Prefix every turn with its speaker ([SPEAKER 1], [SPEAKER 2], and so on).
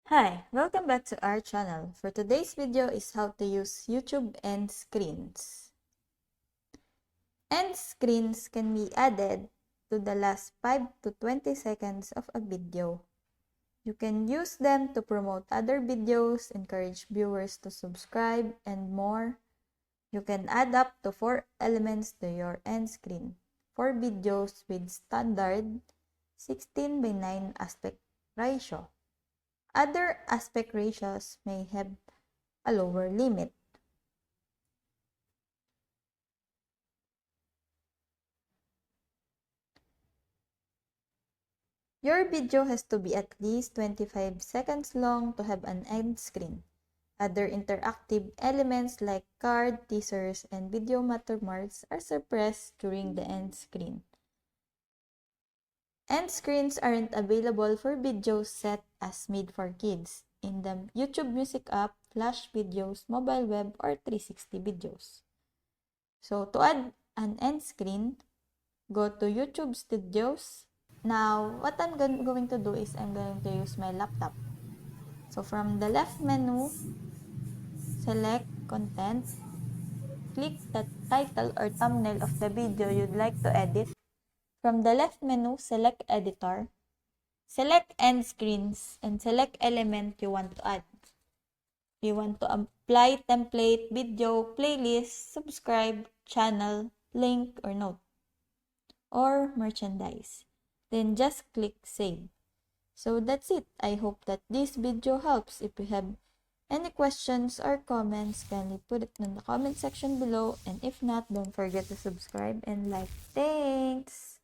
[SPEAKER 1] Hi, welcome back to our channel. For today's video is how to use YouTube end screens. End screens can be added to the last 5 to 20 seconds of a video. You can use them to promote other videos, encourage viewers to subscribe, and more. You can add up to 4 elements to your end screen for videos with standard 16:9 aspect ratio. Other aspect ratios may have a lower limit. Your video has to be at least 25 seconds long to have an end screen. Other interactive elements like card, teasers, and video watermarks are suppressed during the end screen. End screens aren't available for videos set as made for kids in the YouTube Music app, Flash videos, mobile web, or 360 videos. So to add an end screen, go to YouTube Studios. Now, what I'm going to do is I'm going to use my laptop. So from the left menu, select Content. Click the title or thumbnail of the video you'd like to edit. From the left menu, select Editor. Select End Screens and select element you want to add. You want to apply template, video, playlist, subscribe, channel, link, or note, or merchandise. Then just click Save. So that's it. I hope that this video helps. If you have any questions or comments, kindly put it in the comment section below. And if not, don't forget to subscribe and like. Thanks!